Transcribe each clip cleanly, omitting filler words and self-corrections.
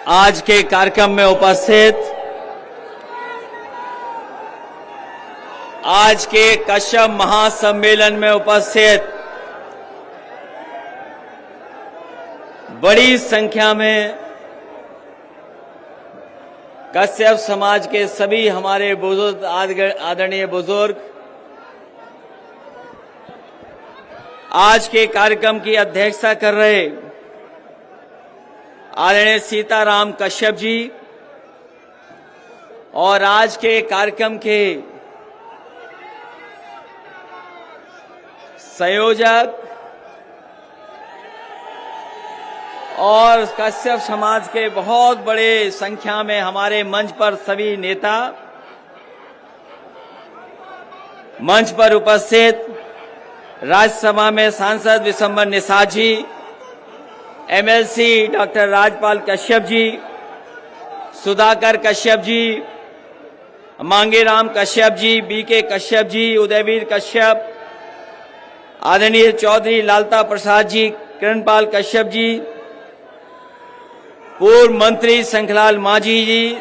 आज के कार्यक्रम में उपस्थित आज के कश्यप महासम्मेलन में उपस्थित बड़ी संख्या में कश्यप समाज के सभी हमारे बुजुर्ग आदरणीय बुजुर्ग, आज के कार्यक्रम की अध्यक्षता कर रहे आदरणीय सीताराम कश्यप जी और आज के कार्यक्रम के संयोजक और कश्यप समाज के बहुत बड़े संख्या में हमारे मंच पर सभी नेता, मंच पर उपस्थित राज्यसभा में सांसद Vishambar Nishad ji, MLC doctor Rajpal Kashyap ji, Sudhakar Kashyap ji, Mangeram Kashyap ji, BK Kashyap ji, Udayveer Kashyap, आदरणीय चौधरी लालता प्रसाद जी, किरणपाल कश्यप जी, पूर्व मंत्री शंखलाल मांझी जी,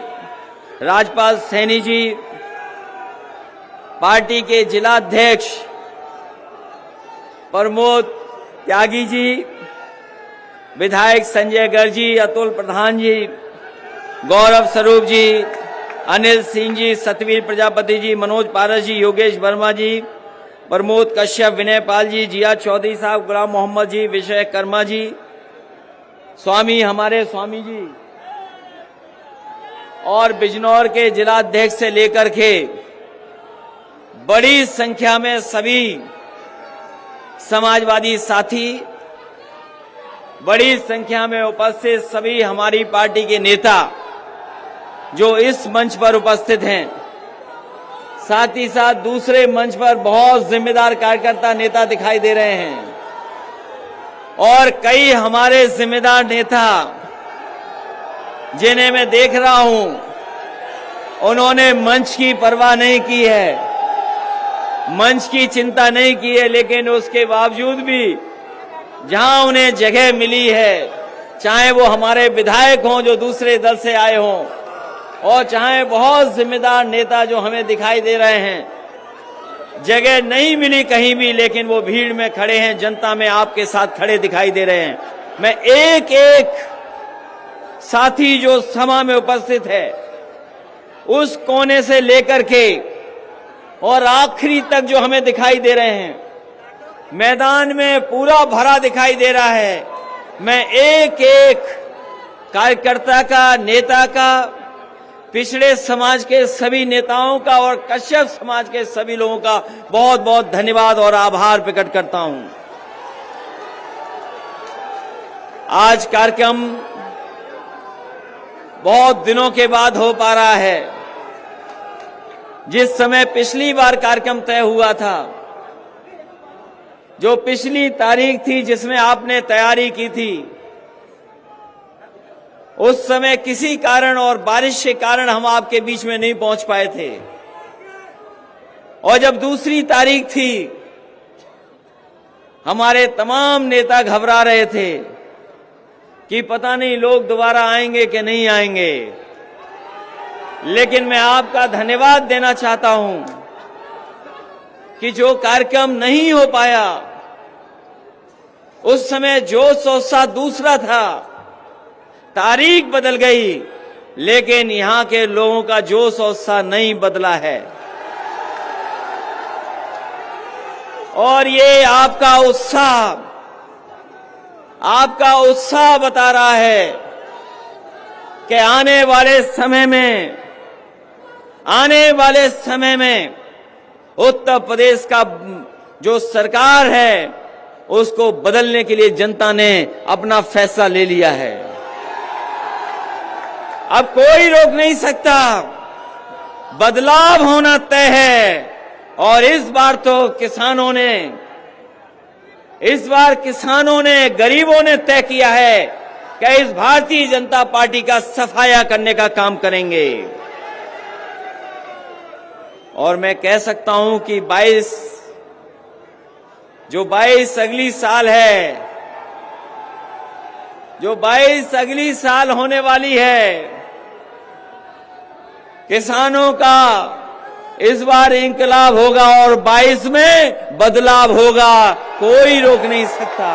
राजपाल सैनी जी, पार्टी के जिलाध्यक्ष प्रमोद त्यागी जी, विधायक संजय गर्ग जी, अतुल प्रधान जी, गौरव स्वरूप जी, अनिल सिंह जी, सतवीर प्रजापति जी, मनोज पारस जी, योगेश वर्मा जी, प्रमोद कश्यप, विनय पाल जी, जिया चौधरी साहब, गुलाम मोहम्मद जी, विजय कर्मा जी, स्वामी हमारे स्वामी जी और बिजनौर के जिलाध्यक्ष से लेकर के बड़ी संख्या में सभी समाजवादी साथी, बड़ी संख्या में उपस्थित सभी हमारी पार्टी के नेता जो इस मंच पर उपस्थित हैं, साथ ही साथ दूसरे मंच पर बहुत जिम्मेदार कार्यकर्ता नेता दिखाई दे रहे हैं और कई हमारे जिम्मेदार नेता जिन्हें मैं देख रहा हूं, उन्होंने मंच की परवाह नहीं की है, मंच की चिंता नहीं की है, लेकिन उसके बावजूद भी जहां उन्हें जगह मिली है, चाहे वो हमारे विधायक हों जो दूसरे दल से आए हों और चाहे बहुत जिम्मेदार नेता जो हमें दिखाई दे रहे हैं, जगह नहीं मिली कहीं भी, लेकिन वो भीड़ में खड़े हैं, जनता में आपके साथ खड़े दिखाई दे रहे हैं। मैं एक एक साथी जो सभा में उपस्थित है, उस कोने से लेकर के और आखिरी तक जो हमें दिखाई दे रहे हैं, मैदान में पूरा भरा दिखाई दे रहा है। मैं एक एक कार्यकर्ता का, नेता का, पिछड़े समाज के सभी नेताओं का और कश्यप समाज के सभी लोगों का बहुत बहुत धन्यवाद और आभार प्रकट करता हूं। आज कार्यक्रम बहुत दिनों के बाद हो पा रहा है। जिस समय पिछली बार कार्यक्रम तय हुआ था, जो पिछली तारीख थी जिसमें आपने तैयारी की थी, उस समय किसी कारण और बारिश के कारण हम आपके बीच में नहीं पहुंच पाए थे और जब दूसरी तारीख थी, हमारे तमाम नेता घबरा रहे थे कि पता नहीं लोग दोबारा आएंगे कि नहीं आएंगे। लेकिन मैं आपका धन्यवाद देना चाहता हूं कि जो कार्यक्रम नहीं हो पाया, उस समय जोश और उत्साह दूसरा था, तारीख बदल गई, लेकिन यहां के लोगों का जोश और उत्साह नहीं बदला है। और ये आपका उत्साह बता रहा है कि आने वाले समय में उत्तर प्रदेश का जो सरकार है, उसको बदलने के लिए जनता ने अपना फैसला ले लिया है। अब कोई रोक नहीं सकता, बदलाव होना तय है। और इस बार किसानों ने, गरीबों ने तय किया है कि इस भारतीय जनता पार्टी का सफाया करने का काम करेंगे। और मैं कह सकता हूं कि 22 अगली साल है, जो 22 अगली साल होने वाली है, किसानों का इस बार इंकलाब होगा और 22 में बदलाव होगा, कोई रोक नहीं सकता।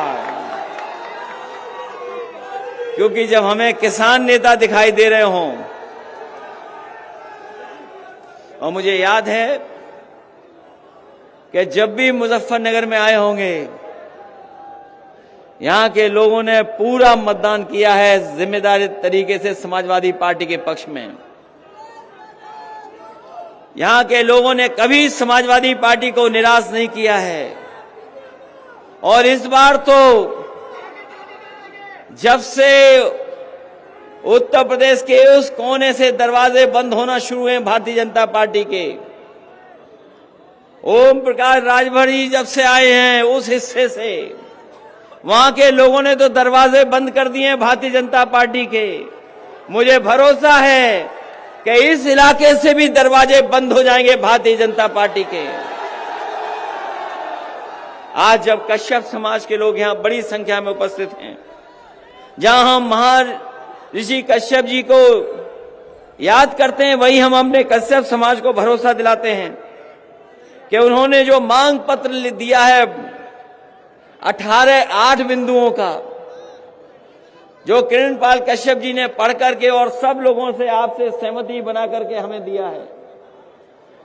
क्योंकि जब हमें किसान नेता दिखाई दे रहे हों, और मुझे याद है कि जब भी मुजफ्फरनगर में आए होंगे, यहां के लोगों ने पूरा मतदान किया है जिम्मेदारी तरीके से समाजवादी पार्टी के पक्ष में। यहां के लोगों ने कभी समाजवादी पार्टी को निराश नहीं किया है। और इस बार तो जब से उत्तर प्रदेश के उस कोने से दरवाजे बंद होना शुरू हुए भारतीय जनता पार्टी के, ओम प्रकाश राजभर जी जब से आए हैं उस हिस्से से, वहां के लोगों ने तो दरवाजे बंद कर दिए भारतीय जनता पार्टी के। मुझे भरोसा है कि इस इलाके से भी दरवाजे बंद हो जाएंगे भारतीय जनता पार्टी के। आज जब कश्यप समाज के लोग यहां बड़ी संख्या में उपस्थित हैं, जहां हम महर्षि कश्यप जी को याद करते हैं, वही हम अपने कश्यप समाज को भरोसा दिलाते हैं कि उन्होंने जो मांग पत्र दिया है 8 बिंदुओं का, जो किरणपाल कश्यप जी ने पढ़ करके और सब लोगों से आपसे सहमति बना करके हमें दिया है,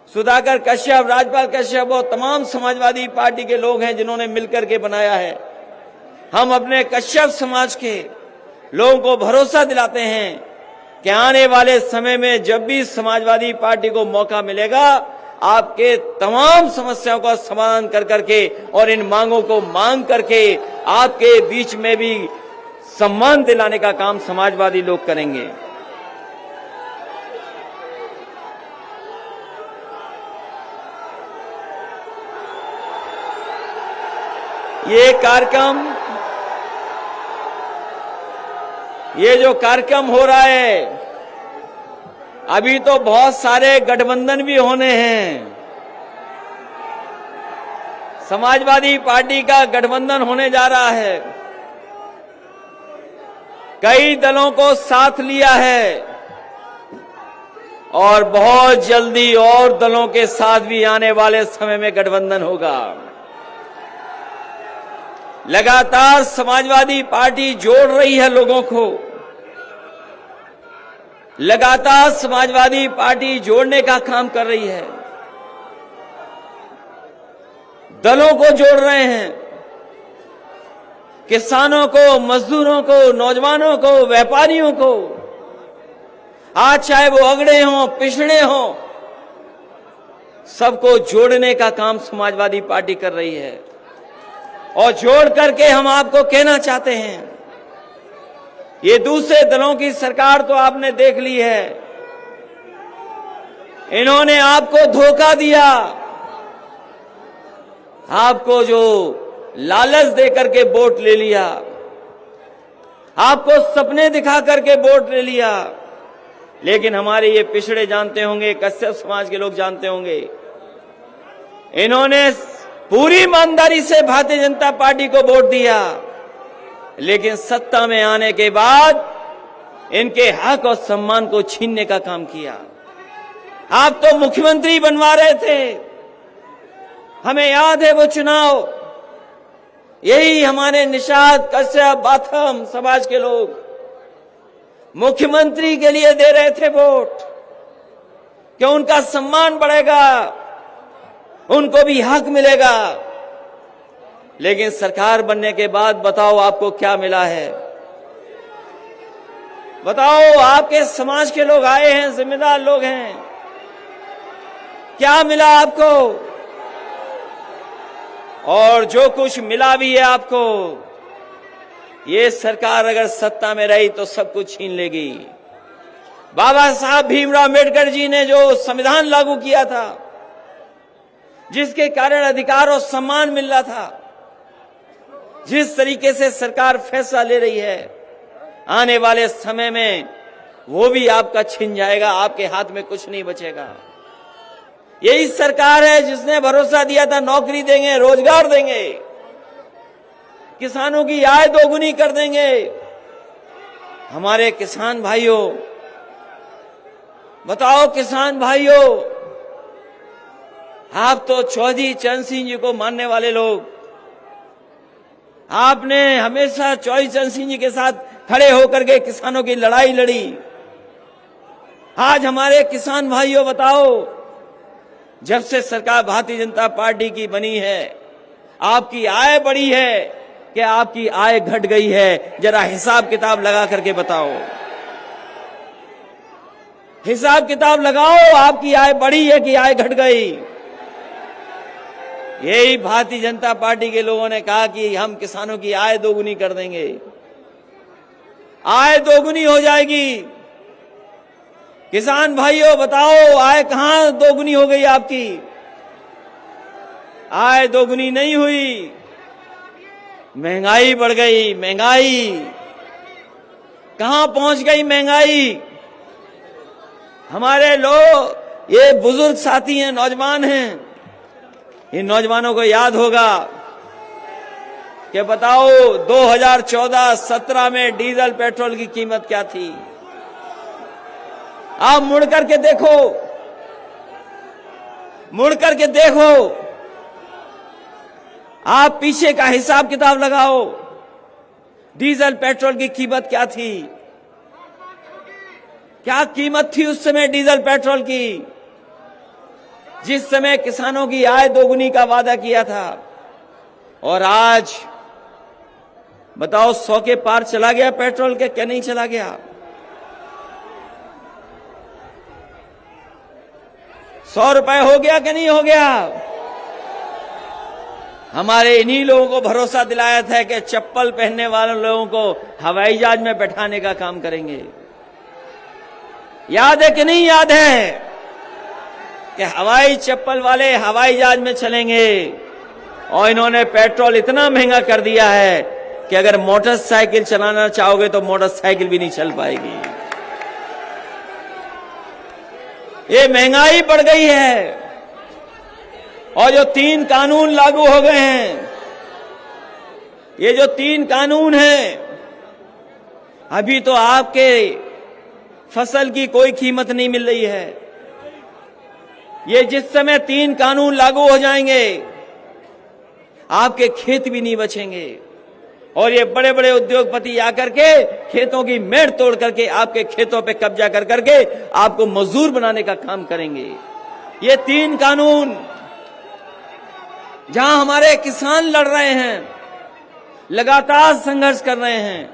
सुधाकर कश्यप, राजपाल कश्यप और तमाम समाजवादी पार्टी के लोग हैं जिन्होंने मिलकर के बनाया है। हम अपने कश्यप समाज के लोगों को भरोसा दिलाते हैं कि आने वाले समय में जब भी समाजवादी पार्टी को मौका मिलेगा, आपके तमाम समस्याओं का समाधान कर करके और इन मांगों को मांग करके आपके बीच में भी सम्मान दिलाने का काम समाजवादी लोग करेंगे। ये जो कार्यक्रम हो रहा है, अभी तो बहुत सारे गठबंधन भी होने हैं। समाजवादी पार्टी का गठबंधन होने जा रहा है, कई दलों को साथ लिया है और बहुत जल्दी और दलों के साथ भी आने वाले समय में गठबंधन होगा। लगातार समाजवादी पार्टी जोड़ रही है लोगों को, लगातार समाजवादी पार्टी जोड़ने का काम कर रही है, दलों को जोड़ रहे हैं, किसानों को, मजदूरों को, नौजवानों को, व्यापारियों को, आज चाहे वो अगड़े हों, पिछड़े हों, सबको जोड़ने का काम समाजवादी पार्टी कर रही है। और जोड़ करके हम आपको कहना चाहते हैं, ये दूसरे दलों की सरकार तो आपने देख ली है, इन्होंने आपको धोखा दिया, आपको जो लालच देकर के वोट ले लिया, आपको सपने दिखा करके वोट ले लिया। लेकिन हमारे ये पिछड़े जानते होंगे, कश्यप समाज के लोग जानते होंगे, इन्होंने पूरी ईमानदारी से भारतीय जनता पार्टी को वोट दिया, लेकिन सत्ता में आने के बाद इनके हक और सम्मान को छीनने का काम किया। आप तो मुख्यमंत्री बनवा रहे थे, हमें याद है वो चुनाव, यही हमारे निषाद, कश्यप, बाथम समाज के लोग मुख्यमंत्री के लिए दे रहे थे वोट कि उनका सम्मान बढ़ेगा, उनको भी हक मिलेगा। लेकिन सरकार बनने के बाद बताओ आपको क्या मिला है? बताओ, आपके समाज के लोग आए हैं, जिम्मेदार लोग हैं, क्या मिला आपको? और जो कुछ मिला भी है आपको, ये सरकार अगर सत्ता में रही तो सब कुछ छीन लेगी। बाबा साहब भीमराव अम्बेडकर जी ने जो संविधान लागू किया था, जिसके कारण अधिकार और सम्मान मिल रहा था, जिस तरीके से सरकार फैसला ले रही है, आने वाले समय में वो भी आपका छिन जाएगा, आपके हाथ में कुछ नहीं बचेगा। यही सरकार है जिसने भरोसा दिया था नौकरी देंगे, रोजगार देंगे, किसानों की आय दोगुनी कर देंगे, हमारे किसान भाइयों, बताओ किसान भाइयों, आप तो चौधरी चरण सिंह जी को मानने वाले लोग, आपने हमेशा चौधरी चरण सिंह जी के साथ खड़े होकर के किसानों की लड़ाई लड़ी। आज हमारे किसान भाइयों बताओ, जब से सरकार भारतीय जनता पार्टी की बनी है, आपकी आय बढ़ी है कि आपकी आय घट गई है? जरा हिसाब किताब लगा करके बताओ, हिसाब किताब लगाओ, आपकी आय बढ़ी है कि आय घट गई? यही भारतीय जनता पार्टी के लोगों ने कहा कि हम किसानों की आय दोगुनी कर देंगे, आय दोगुनी हो जाएगी। किसान भाइयों बताओ, आय कहां दोगुनी हो गई आपकी? आय दोगुनी नहीं हुई, महंगाई बढ़ गई। महंगाई कहां पहुंच गई? महंगाई हमारे लोग, ये बुजुर्ग साथी हैं, नौजवान हैं, इन नौजवानों को याद होगा कि बताओ 2014-17 में डीजल पेट्रोल की कीमत क्या थी? आप मुड़ करके देखो, मुड़ करके देखो, आप पीछे का हिसाब किताब लगाओ, डीजल पेट्रोल की कीमत क्या थी? क्या कीमत थी उस समय डीजल पेट्रोल की, जिस समय किसानों की आय दोगुनी का वादा किया था? और आज बताओ 100 के पार चला गया पेट्रोल के, क्या नहीं चला गया? 100 रुपए हो गया कि नहीं हो गया? हमारे इन्हीं लोगों को भरोसा दिलाया था कि चप्पल पहनने वाले लोगों को हवाई जहाज में बैठाने का काम करेंगे। याद है कि नहीं याद है कि हवाई चप्पल वाले हवाई जहाज में चलेंगे? और इन्होंने पेट्रोल इतना महंगा कर दिया है कि अगर मोटरसाइकिल चलाना चाहोगे तो मोटरसाइकिल भी नहीं चल पाएगी। ये महंगाई बढ़ गई है। और जो 3 कानून लागू हो गए हैं, ये जो 3 कानून हैं, अभी तो आपके फसल की कोई कीमत नहीं मिल रही है। ये जिस समय 3 कानून लागू हो जाएंगे, आपके खेत भी नहीं बचेंगे और ये बड़े बड़े उद्योगपति आकर के खेतों की मेड़ तोड़ करके आपके खेतों पे कब्जा कर करके आपको मजदूर बनाने का काम करेंगे। ये 3 कानून जहां हमारे किसान लड़ रहे हैं, लगातार संघर्ष कर रहे हैं,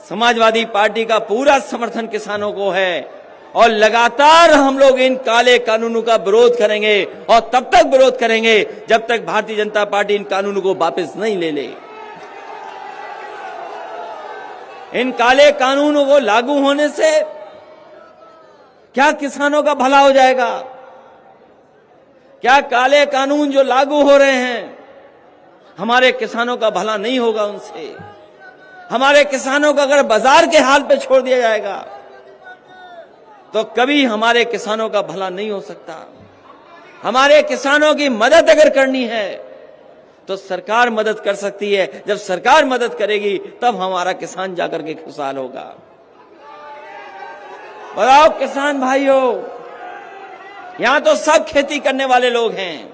समाजवादी पार्टी का पूरा समर्थन किसानों को है और लगातार हम लोग इन काले कानूनों का विरोध करेंगे और तब तक विरोध करेंगे जब तक भारतीय जनता पार्टी इन कानूनों को वापस नहीं ले ले। इन काले कानूनों को लागू होने से क्या किसानों का भला हो जाएगा? क्या काले कानून जो लागू हो रहे हैं, हमारे किसानों का भला नहीं होगा उनसे? हमारे किसानों को अगर बाजार के हाल पे छोड़ दिया जाएगा तो कभी हमारे किसानों का भला नहीं हो सकता। हमारे किसानों की मदद अगर करनी है तो सरकार मदद कर सकती है। जब सरकार मदद करेगी तब हमारा किसान जाकर के खुशहाल होगा। बताओ किसान भाइयों, यहां तो सब खेती करने वाले लोग हैं।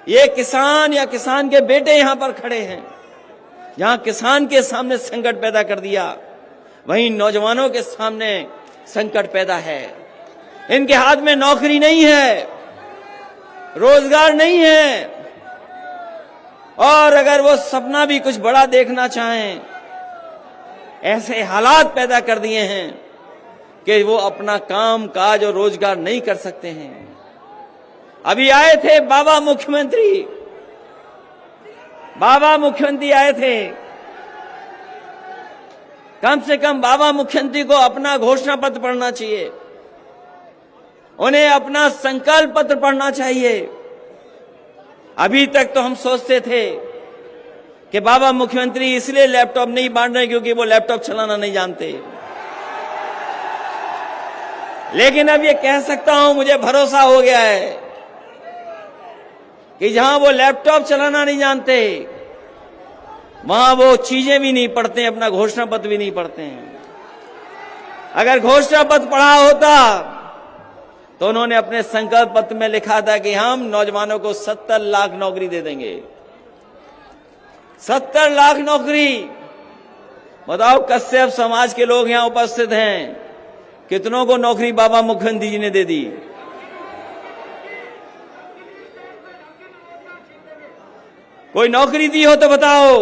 ये किसान या किसान के बेटे यहां पर खड़े हैं। जहां किसान के सामने संकट पैदा कर दिया, वहीं नौजवानों के सामने संकट पैदा है। इनके हाथ में नौकरी नहीं है, रोजगार नहीं है, और अगर वो सपना भी कुछ बड़ा देखना चाहें, ऐसे हालात पैदा कर दिए हैं कि वो अपना काम काज और रोजगार नहीं कर सकते हैं। अभी आए थे बाबा मुख्यमंत्री आए थे। कम से कम बाबा मुख्यमंत्री को अपना घोषणा पत्र पढ़ना चाहिए, उन्हें अपना संकल्प पत्र पढ़ना चाहिए। अभी तक तो हम सोचते थे कि बाबा मुख्यमंत्री इसलिए लैपटॉप नहीं बांट रहे क्योंकि वो लैपटॉप चलाना नहीं जानते, लेकिन अब ये कह सकता हूं, मुझे भरोसा हो गया है कि जहां वो लैपटॉप चलाना नहीं जानते, वहां वो चीजें भी नहीं पढ़ते हैं, अपना घोषणा पत्र भी नहीं पढ़ते हैं। अगर घोषणा पत्र पढ़ा होता तो उन्होंने अपने संकल्प पत्र में लिखा था कि हम नौजवानों को 70 लाख नौकरी दे देंगे। 70 लाख नौकरी। बताओ, कश्यप समाज के लोग यहां उपस्थित हैं, कितनों को नौकरी बाबा मुख्यमंत्री जी ने दे दी? कोई नौकरी दी हो तो बताओ।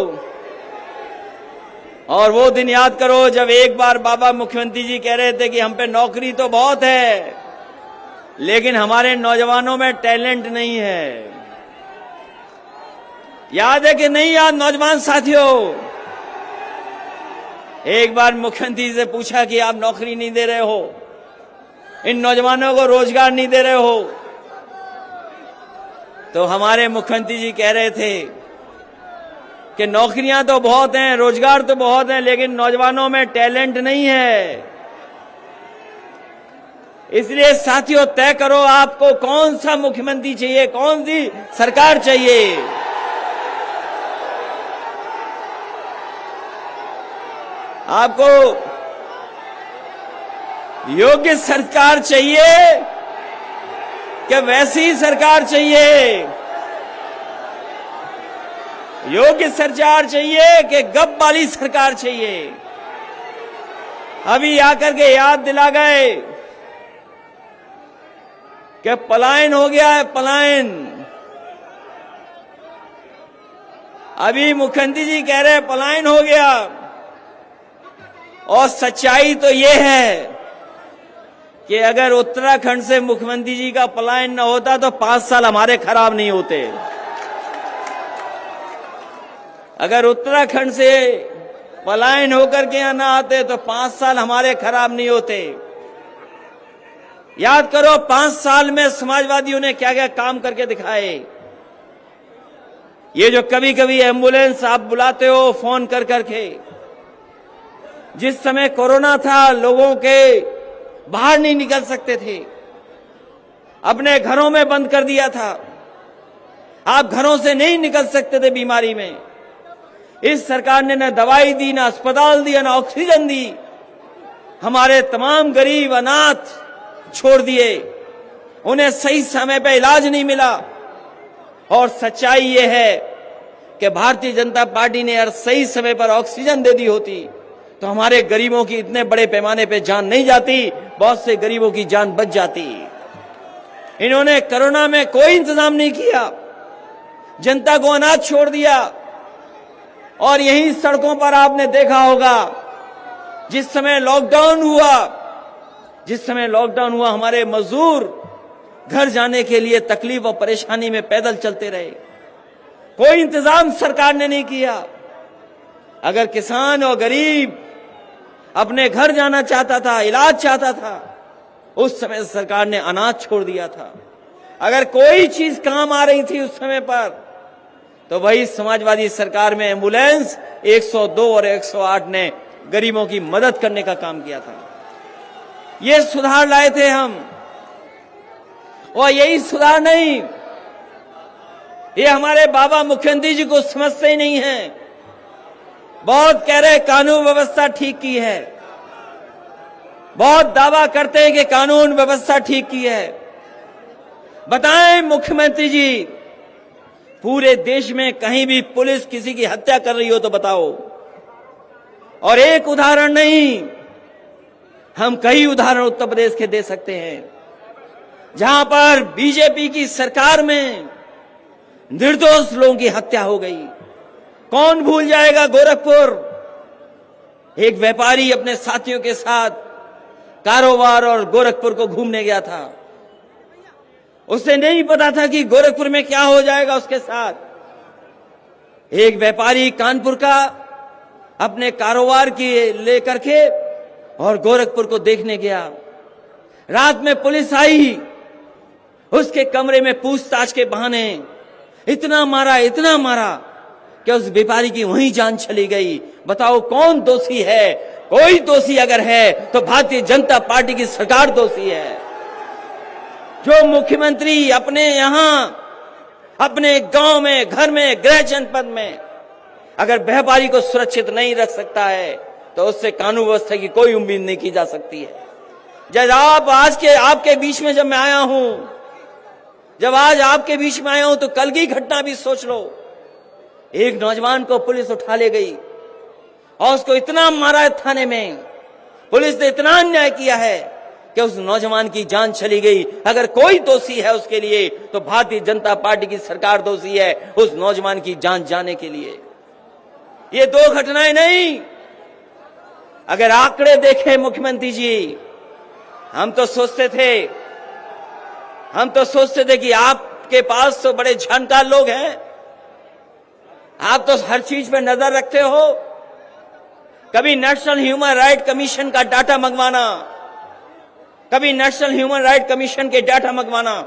और वो दिन याद करो जब एक बार बाबा मुख्यमंत्री जी कह रहे थे कि हम पे नौकरी तो बहुत है, लेकिन हमारे नौजवानों में टैलेंट नहीं है। याद है कि नहीं याद नौजवान साथियों? एक बार मुख्यमंत्री जी से पूछा कि आप नौकरी नहीं दे रहे हो, इन नौजवानों को रोजगार नहीं दे रहे हो, तो हमारे मुख्यमंत्री जी कह रहे थे कि नौकरियां तो बहुत हैं, रोजगार तो बहुत हैं, लेकिन नौजवानों में टैलेंट नहीं है। इसलिए साथियों, तय करो आपको कौन सा मुख्यमंत्री चाहिए, कौन सी सरकार चाहिए। आपको योग्य सरकार चाहिए कि वैसी ही सरकार चाहिए? योग्य सरकार चाहिए कि गप वाली सरकार चाहिए? अभी आकर के याद दिला गए कि पलायन हो गया है, पलायन। अभी मुख्यमंत्री जी कह रहे हैं पलायन हो गया, और सच्चाई तो ये है कि अगर उत्तराखंड से मुख्यमंत्री जी का पलायन न होता तो 5 साल हमारे खराब नहीं होते। अगर उत्तराखंड से पलायन होकर के यहां ना आते तो 5 साल हमारे खराब नहीं होते। याद करो 5 साल में समाजवादियों ने क्या क्या काम करके दिखाए। ये जो कभी कभी एम्बुलेंस आप बुलाते हो फोन कर करके, जिस समय कोरोना था लोगों के बाहर नहीं निकल सकते थे, अपने घरों में बंद कर दिया था। आप घरों से नहीं निकल सकते थे बीमारी में। इस सरकार ने न दवाई दी, न अस्पताल दिया, न ऑक्सीजन दी। हमारे तमाम गरीब अनाथ छोड़ दिए, उन्हें सही समय पे इलाज नहीं मिला। और सच्चाई ये है कि भारतीय जनता पार्टी ने अगर सही समय पर ऑक्सीजन दे दी होती तो हमारे गरीबों की इतने बड़े पैमाने पे जान नहीं जाती, बहुत से गरीबों की जान बच जाती। इन्होंने कोरोना में कोई इंतजाम नहीं किया, जनता को अनाथ छोड़ दिया। और यही सड़कों पर आपने देखा होगा जिस समय लॉकडाउन हुआ हमारे मजदूर घर जाने के लिए तकलीफ और परेशानी में पैदल चलते रहे। कोई इंतजाम सरकार ने नहीं किया। अगर किसान और गरीब अपने घर जाना चाहता था, इलाज चाहता था, उस समय सरकार ने अनाज छोड़ दिया था। अगर कोई चीज काम आ रही थी उस समय पर तो वही समाजवादी सरकार में एम्बुलेंस 102 और 108 ने गरीबों की मदद करने का काम किया था। ये सुधार लाए थे हम। और यही सुधार नहीं, ये हमारे बाबा मुख्यमंत्री जी को समझते ही नहीं है। बहुत कह रहे कानून व्यवस्था ठीक की है, बहुत दावा करते हैं कि कानून व्यवस्था ठीक की है। बताएं मुख्यमंत्री जी, पूरे देश में कहीं भी पुलिस किसी की हत्या कर रही हो तो बताओ। और एक उदाहरण नहीं, हम कई उदाहरण उत्तर प्रदेश के दे सकते हैं जहां पर बीजेपी की सरकार में निर्दोष लोगों की हत्या हो गई। कौन भूल जाएगा गोरखपुर, एक व्यापारी अपने साथियों के साथ कारोबार और गोरखपुर को घूमने गया था। उसे नहीं पता था कि गोरखपुर में क्या हो जाएगा उसके साथ। एक व्यापारी कानपुर का अपने कारोबार की लेकर के और गोरखपुर को देखने गया। रात में पुलिस आई, उसके कमरे में पूछताछ के बहाने इतना मारा कि उस व्यापारी की वहीं जान चली गई। बताओ कौन दोषी है? कोई दोषी अगर है तो भारतीय जनता पार्टी की सरकार दोषी है। जो मुख्यमंत्री अपने यहां, अपने गांव में, घर में, गृह जनपद में अगर व्यापारी को सुरक्षित नहीं रख सकता है तो उससे कानून व्यवस्था की कोई उम्मीद नहीं की जा सकती है। जब आपके बीच में जब मैं आया हूं, जब आज आपके बीच में आया हूं तो कल की घटना भी सोच लो। एक नौजवान को पुलिस उठा ले गई और उसको इतना मारा है थाने में, पुलिस ने इतना अन्याय किया है कि उस नौजवान की जान चली गई। अगर कोई दोषी है उसके लिए तो भारतीय जनता पार्टी की सरकार दोषी है उस नौजवान की जान जाने के लिए। ये दो घटनाएं नहीं, अगर आंकड़े देखें मुख्यमंत्री जी, हम तो सोचते थे कि आपके पास तो बड़े जानकार लोग हैं, आप तो हर चीज पे नजर रखते हो। कभी नेशनल ह्यूमन राइट कमीशन का डाटा मंगवाना, कभी नेशनल ह्यूमन राइट कमीशन के डाटा मंगवाना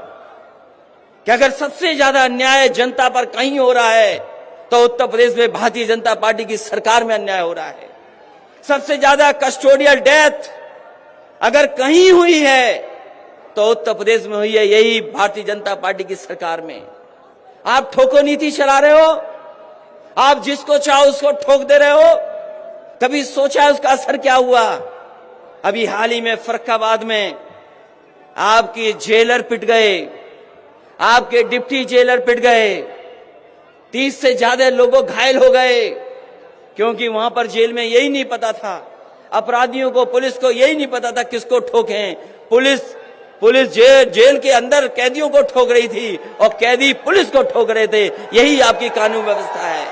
कि अगर सबसे ज्यादा अन्याय जनता पर कहीं हो रहा है तो उत्तर प्रदेश में भारतीय जनता पार्टी की सरकार में अन्याय हो रहा है। सबसे ज्यादा कस्टोडियल डेथ अगर कहीं हुई है तो उत्तर प्रदेश में हुई है, यही भारतीय जनता पार्टी की सरकार में। आप ठोको नीति चला रहे हो, आप जिसको चाहो उसको ठोक दे रहे हो। कभी सोचा उसका असर क्या हुआ? अभी हाल ही में फर्रुखाबाद में आपके जेलर पिट गए, आपके डिप्टी जेलर पिट गए, 30 से ज्यादा लोगों घायल हो गए, क्योंकि वहां पर जेल में यही नहीं पता था, अपराधियों को, पुलिस को यही नहीं पता था किसको ठोकें। पुलिस जेल के अंदर कैदियों को ठोक रही थी और कैदी पुलिस को ठोक रहे थे। यही आपकी कानून व्यवस्था है।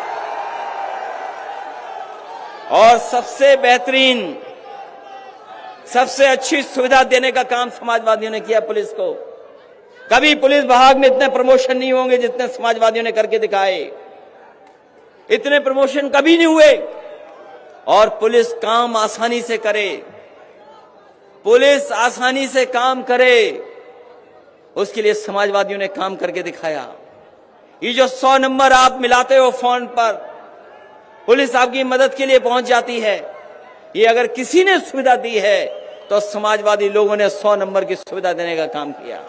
और सबसे बेहतरीन, सबसे अच्छी सुविधा देने का काम समाजवादियों ने किया पुलिस को। कभी पुलिस विभाग में इतने प्रमोशन नहीं होंगे जितने समाजवादियों ने करके दिखाए। इतने प्रमोशन कभी नहीं हुए। और पुलिस काम आसानी से करे, पुलिस आसानी से काम करे, उसके लिए समाजवादियों ने काम करके दिखाया। ये जो 100 नंबर आप मिलाते हो फोन पर, पुलिस आपकी मदद के लिए पहुंच जाती है। ये अगर किसी ने सुविधा दी है तो समाजवादी लोगों ने 100 नंबर की सुविधा देने का काम किया।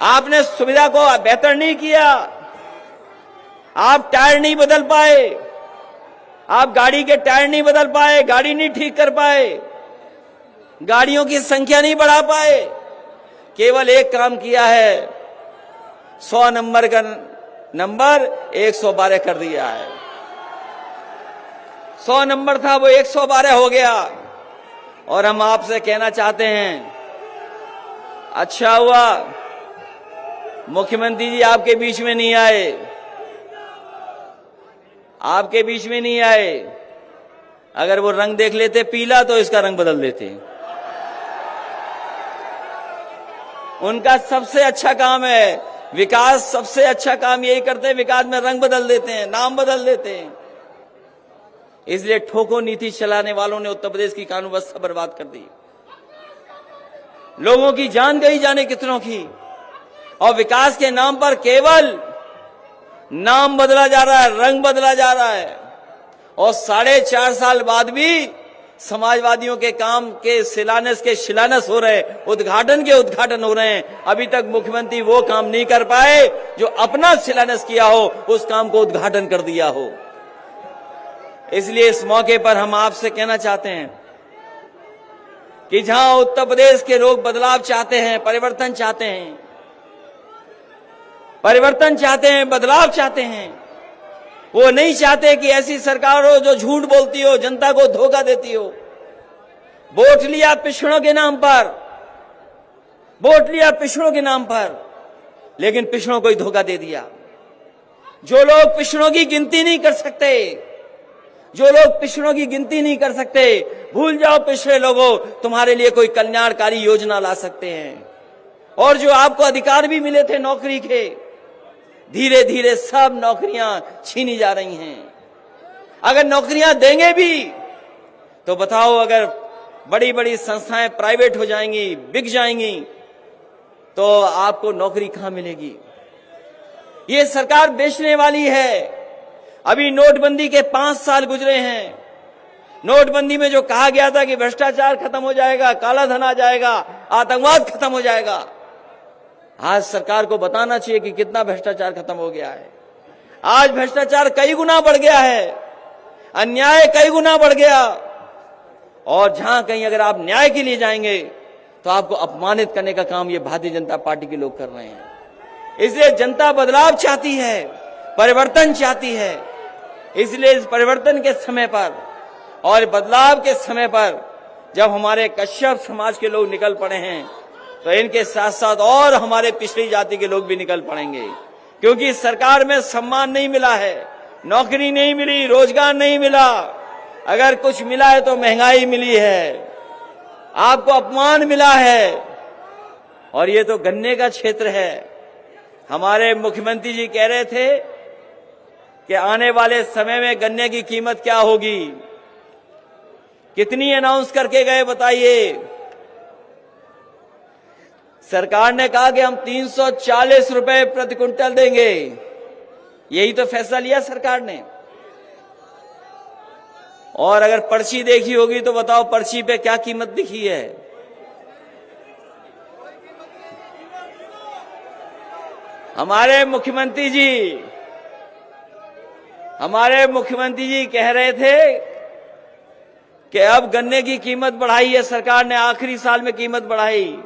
आपने सुविधा को बेहतर नहीं किया, आप टायर नहीं बदल पाए, आप गाड़ी के टायर नहीं बदल पाए, गाड़ी नहीं ठीक कर पाए, गाड़ियों की संख्या नहीं बढ़ा पाए। केवल एक काम किया है, 100 नंबर का नंबर 112 कर दिया है। 100 नंबर था वो 112 हो गया। और हम आपसे कहना चाहते हैं, अच्छा हुआ मुख्यमंत्री जी आपके बीच में नहीं आए, आपके बीच में नहीं आए। अगर वो रंग देख लेते पीला तो इसका रंग बदल देते। उनका सबसे अच्छा काम है विकास, सबसे अच्छा काम यही करते हैं, विकास में रंग बदल देते हैं, नाम बदल देते हैं। इसलिए ठोको नीति चलाने वालों ने उत्तर प्रदेश की कानून व्यवस्था बर्बाद कर दी। लोगों की जान गई जाने कितनों की, और विकास के नाम पर केवल नाम बदला जा रहा है, रंग बदला जा रहा है। और 4.5 साल बाद भी समाजवादियों के काम के शिलान्यास हो रहे, उद्घाटन हो रहे हैं। अभी तक मुख्यमंत्री वो काम नहीं कर पाए जो अपना शिलान्यास किया हो, उस काम को उद्घाटन कर दिया हो। इसलिए इस मौके पर हम आपसे कहना चाहते हैं कि जहां उत्तर प्रदेश के लोग बदलाव चाहते हैं, परिवर्तन चाहते हैं, बदलाव चाहते हैं, वो नहीं चाहते कि ऐसी सरकार हो जो झूठ बोलती हो, जनता को धोखा देती हो। वोट लिया पिछड़ों के नाम पर, लेकिन पिछड़ों को ही धोखा दे दिया। जो लोग पिछड़ों की गिनती नहीं कर सकते, भूल जाओ पिछड़े लोगों, तुम्हारे लिए कोई कल्याणकारी योजना ला सकते हैं। और जो आपको अधिकार भी मिले थे नौकरी के, धीरे धीरे सब नौकरियां छीनी जा रही हैं। अगर नौकरियां देंगे भी तो बताओ, अगर बड़ी बड़ी संस्थाएं प्राइवेट हो जाएंगी, बिक जाएंगी, तो आपको नौकरी कहां मिलेगी? ये सरकार बेचने वाली है। अभी नोटबंदी के 5 साल गुजरे हैं। नोटबंदी में जो कहा गया था कि भ्रष्टाचार खत्म हो जाएगा, काला धन आ जाएगा, आतंकवाद खत्म हो जाएगा, आज सरकार को बताना चाहिए कि कितना भ्रष्टाचार खत्म हो गया है। आज भ्रष्टाचार कई गुना बढ़ गया है, अन्याय कई गुना बढ़ गया, और जहां कहीं अगर आप न्याय के लिए जाएंगे तो आपको अपमानित करने का काम ये भारतीय जनता पार्टी के लोग कर रहे हैं। इसलिए जनता बदलाव चाहती है, परिवर्तन चाहती है। इसलिए इस परिवर्तन के समय पर और बदलाव के समय पर जब हमारे कश्यप समाज के लोग निकल पड़े हैं, तो इनके साथ साथ और हमारे पिछड़ी जाति के लोग भी निकल पड़ेंगे। क्योंकि सरकार में सम्मान नहीं मिला है, नौकरी नहीं मिली, रोजगार नहीं मिला, अगर कुछ मिला है तो महंगाई मिली है, आपको अपमान मिला है। और ये तो गन्ने का क्षेत्र है। हमारे मुख्यमंत्री जी कह रहे थे कि आने वाले समय में गन्ने की कीमत क्या होगी, कितनी अनाउंस करके गए बताइए। सरकार ने कहा कि हम 340 रुपए प्रति क्विंटल देंगे, यही तो फैसला लिया सरकार ने। और अगर पर्ची देखी होगी तो बताओ पर्ची पे क्या कीमत दिखी है। हमारे मुख्यमंत्री जी कह रहे थे कि अब गन्ने की कीमत बढ़ाई है सरकार ने, आखिरी साल में कीमत बढ़ाई,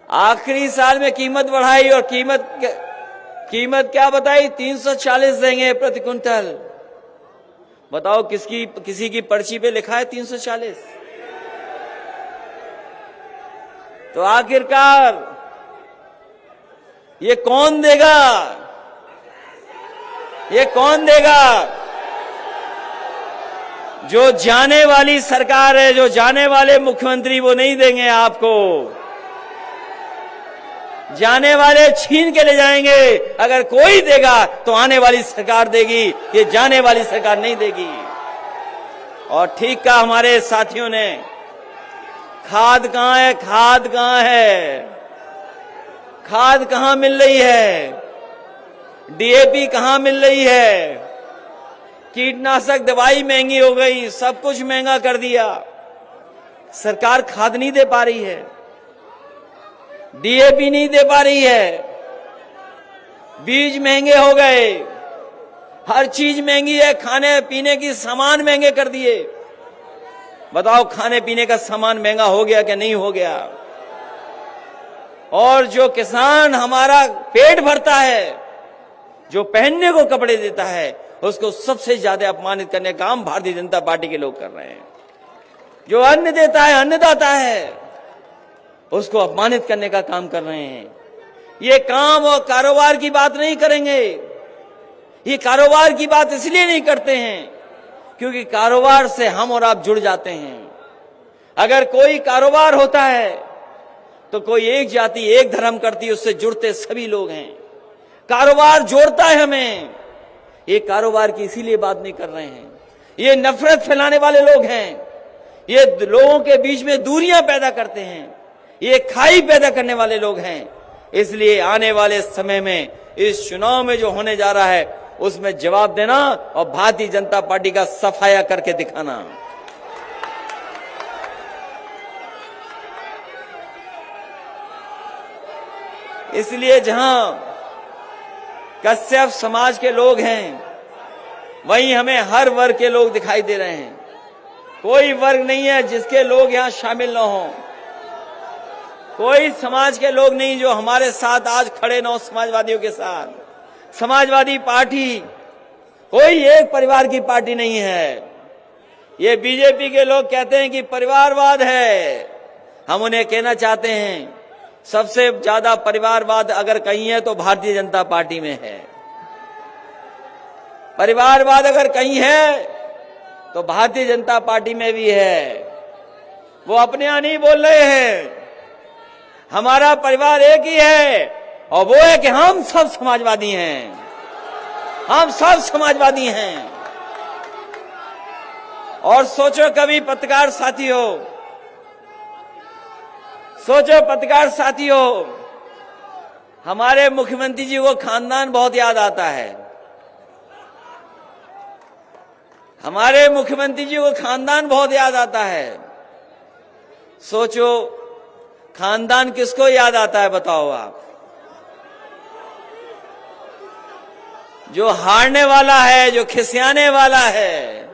आखिरी साल में कीमत बढ़ाई, और कीमत क्या बताई, 340 देंगे प्रति क्विंटल। बताओ किसी की पर्ची पे लिखा है 340? तो आखिरकार ये कौन देगा, ये कौन देगा? जो जाने वाली सरकार है, जो जाने वाले मुख्यमंत्री, वो नहीं देंगे आपको। जाने वाले छीन के ले जाएंगे। अगर कोई देगा तो आने वाली सरकार देगी, ये जाने वाली सरकार नहीं देगी। और ठीक कहा हमारे साथियों ने, खाद कहां है, खाद कहां है, खाद कहां मिल रही है, डीएपी कहां मिल रही है, कीटनाशक दवाई महंगी हो गई, सब कुछ महंगा कर दिया, सरकार खाद नहीं दे पा रही है, डीएपी नहीं दे पा रही है, बीज महंगे हो गए, हर चीज महंगी है, खाने पीने की सामान महंगे कर दिए। बताओ खाने पीने का सामान महंगा हो गया क्या नहीं हो गया? और जो किसान हमारा पेट भरता है, जो पहनने को कपड़े देता है, उसको सबसे ज्यादा अपमानित करने का काम भारतीय जनता पार्टी के लोग कर रहे हैं। जो अन्न देता है, अन्नदाता है, उसको अपमानित करने का काम कर रहे हैं। ये काम और कारोबार की बात नहीं करेंगे। ये कारोबार की बात इसलिए नहीं करते हैं क्योंकि कारोबार से हम और आप जुड़ जाते हैं। अगर कोई कारोबार होता है तो कोई एक जाति एक धर्म करती है, उससे जुड़ते सभी लोग हैं। कारोबार जोड़ता है हमें। ये कारोबार की इसीलिए बात नहीं कर रहे हैं। ये नफरत फैलाने वाले लोग हैं, ये लोगों के बीच में दूरियां पैदा करते हैं, ये खाई पैदा करने वाले लोग हैं। इसलिए आने वाले समय में इस चुनाव में जो होने जा रहा है उसमें जवाब देना और भारतीय जनता पार्टी का सफाया करके दिखाना। इसलिए जहां कश्यप समाज के लोग हैं वहीं हमें हर वर्ग के लोग दिखाई दे रहे हैं। कोई वर्ग नहीं है जिसके लोग यहां शामिल न हों, कोई समाज के लोग नहीं जो हमारे साथ आज खड़े न हो। समाजवादियों के साथ समाजवादी पार्टी कोई एक परिवार की पार्टी नहीं है। ये बीजेपी के लोग कहते हैं कि परिवारवाद है। हम उन्हें कहना चाहते हैं सबसे ज्यादा परिवारवाद अगर कहीं है तो भारतीय जनता पार्टी में है। परिवारवाद अगर कहीं है तो भारतीय जनता पार्टी में भी है। वो अपने यहां नहीं बोल रहे हैं। हमारा परिवार एक ही है और वो है कि हम सब समाजवादी हैं। हम सब समाजवादी हैं। और सोचो कभी पत्रकार साथियों, सोचो पत्रकार साथियों, हमारे मुख्यमंत्री जी को खानदान बहुत याद आता है। हमारे मुख्यमंत्री जी को खानदान बहुत याद आता है। सोचो खानदान किसको याद आता है बताओ आप? जो हारने वाला है, जो खिसियाने वाला है,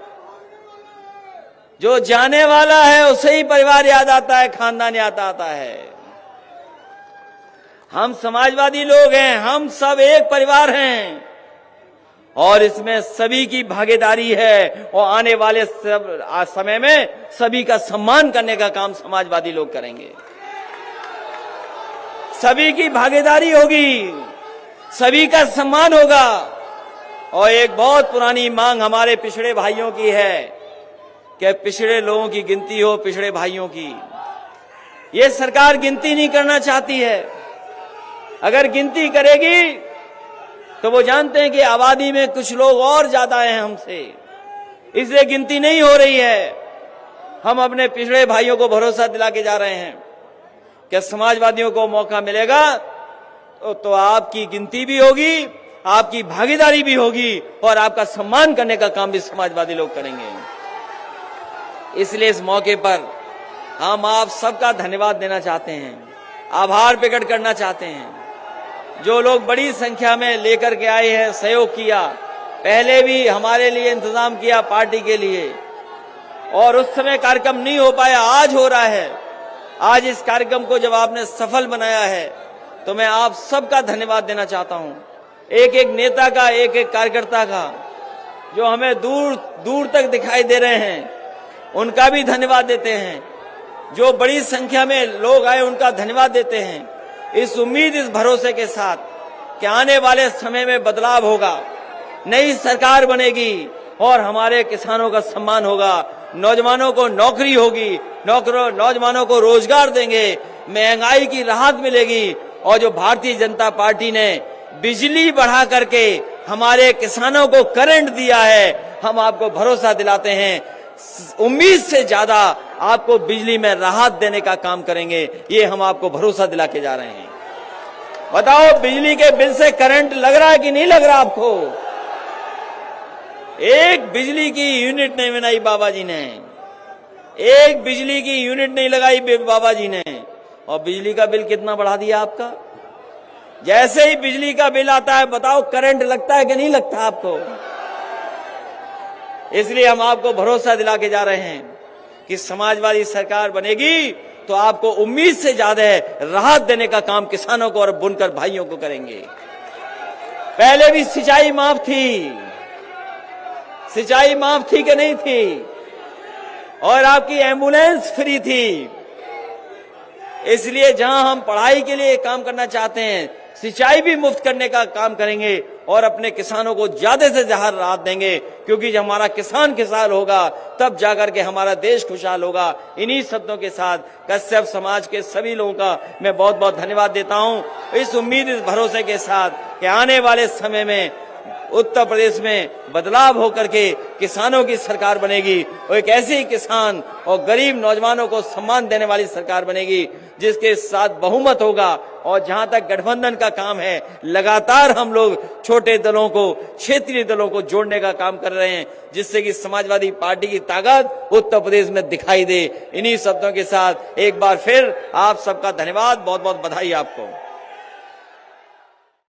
जो जाने वाला है, उसे ही परिवार याद आता है, खानदान याद आता है। हम समाजवादी लोग हैं, हम सब एक परिवार हैं और इसमें सभी की भागीदारी है और आने वाले समय में सभी का सम्मान करने का काम समाजवादी लोग करेंगे। सभी की भागीदारी होगी, सभी का सम्मान होगा। और एक बहुत पुरानी मांग हमारे पिछड़े भाइयों की है कि पिछड़े लोगों की गिनती हो, पिछड़े भाइयों की। ये सरकार गिनती नहीं करना चाहती है। अगर गिनती करेगी तो वो जानते हैं कि आबादी में कुछ लोग और ज्यादा हैं हमसे, इसलिए गिनती नहीं हो रही है। हम अपने पिछड़े भाइयों को भरोसा दिला के जा रहे हैं कि समाजवादियों को मौका मिलेगा तो आपकी गिनती भी होगी, आपकी भागीदारी भी होगी और आपका सम्मान करने का काम भी समाजवादी लोग करेंगे। इसलिए इस मौके पर हम आप सबका धन्यवाद देना चाहते हैं, आभार प्रकट करना चाहते हैं। जो लोग बड़ी संख्या में लेकर के आए हैं, सहयोग किया, पहले भी हमारे लिए इंतजाम किया पार्टी के लिए, और उस समय कार्यक्रम नहीं हो पाया, आज हो रहा है। आज इस कार्यक्रम को जब आपने सफल बनाया है तो मैं आप सबका धन्यवाद देना चाहता हूं। एक एक नेता का, एक एक कार्यकर्ता का, जो हमें दूर दूर तक दिखाई दे रहे हैं, उनका भी धन्यवाद देते हैं। जो बड़ी संख्या में लोग आए उनका धन्यवाद देते हैं। इस उम्मीद, इस भरोसे के साथ कि आने वाले समय में बदलाव होगा, नई सरकार बनेगी और हमारे किसानों का सम्मान होगा, नौजवानों को नौकरी होगी, नौजवानों को रोजगार देंगे, महंगाई की राहत मिलेगी। और जो भारतीय जनता पार्टी ने बिजली बढ़ा करके हमारे किसानों को करंट दिया है, हम आपको भरोसा दिलाते हैं उम्मीद से ज्यादा आपको बिजली में राहत देने का काम करेंगे। ये हम आपको भरोसा दिला के जा रहे हैं। बताओ, बिजली के बिल से करंट लग रहा है कि नहीं लग रहा आपको? एक बिजली की यूनिट नहीं बनाई बाबा जी ने, एक बिजली की यूनिट नहीं लगाई बाबा जी ने, और बिजली का बिल कितना बढ़ा दिया आपका। जैसे ही बिजली का बिल आता है, बताओ करंट लगता है कि नहीं लगता आपको? इसलिए हम आपको भरोसा दिला के जा रहे हैं कि समाजवादी सरकार बनेगी तो आपको उम्मीद से ज्यादा राहत देने का काम किसानों को और बुनकर भाइयों को करेंगे। पहले भी सिंचाई माफ थी, सिंचाई माफ थी कि नहीं थी? और आपकी एम्बुलेंस फ्री थी। इसलिए जहां हम पढ़ाई के लिए काम करना चाहते हैं, सिंचाई भी मुफ्त करने का काम करेंगे और अपने किसानों को ज्यादा से ज्यादा राहत देंगे, क्योंकि जब हमारा किसान खुशहाल होगा तब जाकर के हमारा देश खुशहाल होगा। इन्हीं शब्दों के साथ कश्यप समाज के सभी लोगों का मैं बहुत बहुत धन्यवाद देता हूं, इस उम्मीद, इस भरोसे के साथ कि आने वाले समय में उत्तर प्रदेश में बदलाव होकर के किसानों की सरकार बनेगी और एक ऐसी किसान और गरीब नौजवानों को सम्मान देने वाली सरकार बनेगी जिसके साथ बहुमत होगा। और जहां तक गठबंधन का काम है, लगातार हम लोग छोटे दलों को, क्षेत्रीय दलों को जोड़ने का काम कर रहे हैं, जिससे कि समाजवादी पार्टी की ताकत उत्तर प्रदेश में दिखाई दे। इन्हीं शब्दों के साथ एक बार फिर आप सबका धन्यवाद, बहुत बहुत बधाई आपको।